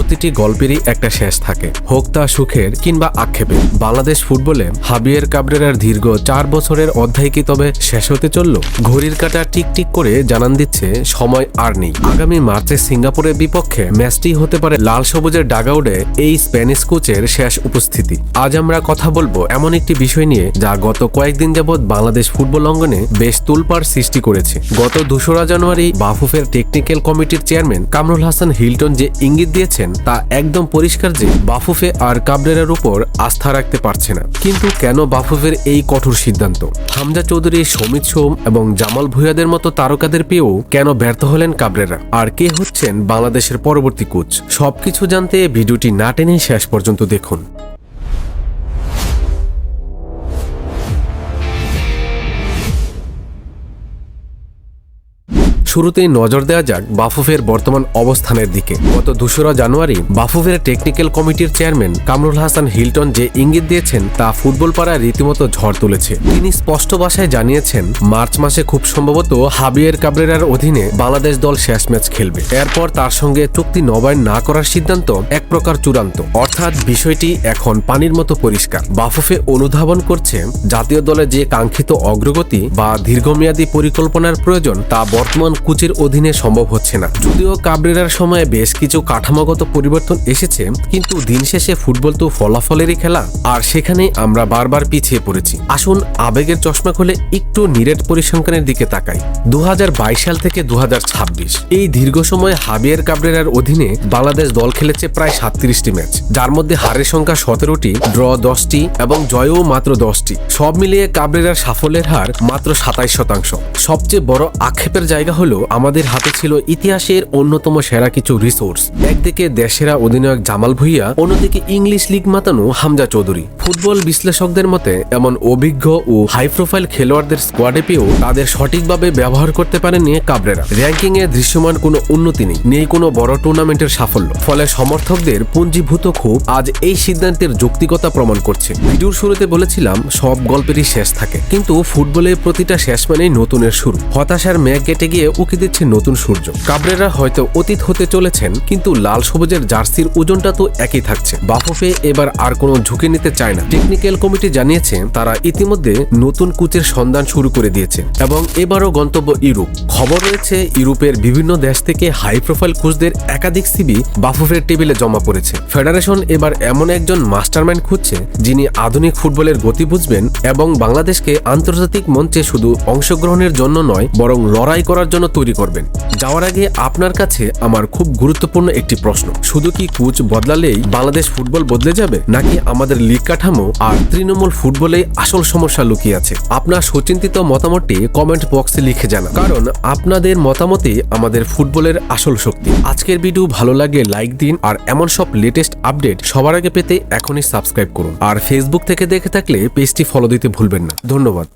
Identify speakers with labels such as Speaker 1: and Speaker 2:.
Speaker 1: প্রতিটি গল্পেরই একটা শেষ থাকে, হোক তা সুখের কিংবা আক্ষেপে। বাংলাদেশ ফুটবলে হাবিয়ের কাবরেরার দীর্ঘ 4 বছরের অধ্যায় কি তবে শেষ হতে চলল? ঘড়ির কাঁটা টিকটিক করে জানান দিচ্ছে সময় আর নেই। আগামী মার্চে সিঙ্গাপুরের বিপক্ষে ম্যাচটি হতে পারে লাল সবুজের ডাগআউটে এই স্প্যানিশ কোচের শেষ উপস্থিতি। আজ আমরা কথা বলবো এমন একটি বিষয় নিয়ে যা গত কয়েকদিন যাবৎ বাংলাদেশ ফুটবল অঙ্গনে বেশ তোলপাড় সৃষ্টি করেছে। গত 2রা জানুয়ারি বাফুফের টেকনিক্যাল কমিটির চেয়ারম্যান কামরুল হাসান হিলটন যে ইঙ্গিত দিয়েছেন তা একদম পরিষ্কার যে বাফুফে আর কাবরেরার উপর আস্থা রাখতে পারছে না। কিন্তু কেন বাফুফের এই কঠোর সিদ্ধান্ত? হামজা চৌধুরী, সমিত সোম এবং জামাল ভুঁইয়াদের মতো তারকাদের পেয়েও কেন ব্যর্থ হলেন কাবরেরা? আর কে হচ্ছেন বাংলাদেশের পরবর্তী কোচ? সবকিছু জানতে ভিডিওটি না টেনে শেষ পর্যন্ত দেখুন। শুরুতেই নজর দেওয়া যাক বাফুফের বর্তমান অবস্থানের দিকে। গত 2রা জানুয়ারি বাফুফের টেকনিক্যাল কমিটির চেয়ারম্যান কামরুল হাসান হিলটন যে ইঙ্গিত দিয়েছেন তা ফুটবল পাড়ায় রীতিমতো ঝড় তুলেছে। তিনি স্পষ্ট ভাষায় জানিয়েছেন মার্চ মাসে খুব সম্ভবত হাবিয়ের কাবরেরার অধীনে বাংলাদেশ দল শেষ ম্যাচ খেলবে। এরপর তার সঙ্গে চুক্তি নবায়ন না করার সিদ্ধান্ত এক প্রকার চূড়ান্ত, অর্থাৎ বিষয়টি এখন পানির মতো পরিষ্কার। বাফুফে অনুধাবন করছে জাতীয় দলে যে কাঙ্ক্ষিত অগ্রগতি বা দীর্ঘমেয়াদী পরিকল্পনার প্রয়োজন তা বর্তমান কোচের অধীনে সম্ভব হচ্ছে না। যদিও কাবরেরার সময়ে বেশ কিছু কাঠামোগত পরিবর্তন এসেছে, কিন্তু দিন শেষে ফুটবল তো ফলাফলেরই খেলা, আর সেখানে আমরা বারবার পিছিয়ে পড়েছি। আসুন আবেগের চশমা খুলে একটু নিরেট পরিসংখ্যানের দিকে তাকাই। 2022 সাল থেকে 2026 এই দীর্ঘ সময় হাবিয়ের কাবরেরার অধীনে বাংলাদেশ দল খেলেছে প্রায় 37টি ম্যাচ, যার মধ্যে হারের সংখ্যা 17টি, ড্র 10টি এবং জয়ও মাত্র 10টি। সব মিলিয়ে কাবরেরার সাফল্যের হার মাত্র 27%। সবচেয়ে বড় আক্ষেপের জায়গা হলো আমাদের হাতে ছিল ইতিহাসের অন্যতম সেরা কিছু রিসোর্স। একদিকে দেশেরা অধিনায়ক জামাল ভুঁইয়া, অন্যদিকে ইংলিশ লিগ মাতানো হামজা চৌধুরী। ফুটবল বিশ্লেষকদের মতে এমন অভিজ্ঞ ও হাই প্রোফাইল খেলোয়াড়দের স্কোয়াডে পেয়েও তাদের সঠিকভাবে ব্যবহার করতে পারেনি কাবরেরা। র্যাঙ্কিং এ দৃশ্যমান কোনো উন্নতি নেই কোনো বড় টুর্নামেন্টের সাফল্য। ফলে সমর্থকদের পুঞ্জীভূত ক্ষোভ আজ এই সিদ্ধান্তের যৌক্তিকতা প্রমাণ করছে। ভিডিওর শুরুতে বলেছিলাম সব গল্পেরই শেষ থাকে, কিন্তু ফুটবলে প্রতিটা শেষ মানেই নতুনের শুরু। হতাশার মেঘ কেটে গিয়ে উকি দিচ্ছে নতুন সূর্য। কাবরেরা হয়তো অতীত হতে চলেছেন, কিন্তু লাল সবুজের জার্সির ওজনটা তো একই থাকছে। বাফুফে এবার আর কোনো ঝুঁকি নিতে চায় না। টেকনিক্যাল কমিটি জানিয়েছে তারা ইতিমধ্যে নতুন কোচের সন্ধান শুরু করে দিয়েছে এবং এবারও গন্তব্য ইউরোপ। খবর রয়েছে ইউরোপের বিভিন্ন দেশ থেকে হাই প্রোফাইল কোচদের একাধিক সিভি বাফুফের টেবিলে জমা পড়েছে। ফেডারেশন এবার এমন একজন মাস্টারমাইন্ড খুঁজছে যিনি আধুনিক ফুটবলের গতি বুঝবেন এবং বাংলাদেশকে আন্তর্জাতিক মঞ্চে শুধু অংশগ্রহণের জন্য নয় বরং লড়াই করার জন্য তৈরি করবেন। যাওয়ার আগে আপনার কাছে আমার খুব গুরুত্বপূর্ণ একটি প্রশ্ন, শুধু কি কোচ বদলালেই বাংলাদেশ ফুটবল বদলে যাবে, নাকি আমাদের লিগ কাঠামো আর তৃণমূল ফুটবলে আসল সমস্যা লুকিয়ে আছে? আপনার সুচিন্তিত মতামতটি কমেন্ট বক্সে লিখে জানান, কারণ আপনাদের মতামতই আমাদের ফুটবলের আসল শক্তি। আজকের ভিডিও ভালো লাগলে লাইক দিন, আর এমন সব লেটেস্ট আপডেট সবার আগে পেতে এখনই সাবস্ক্রাইব করুন। আর ফেসবুক থেকে দেখে থাকলে পেজটি ফলো দিতে ভুলবেন না। ধন্যবাদ।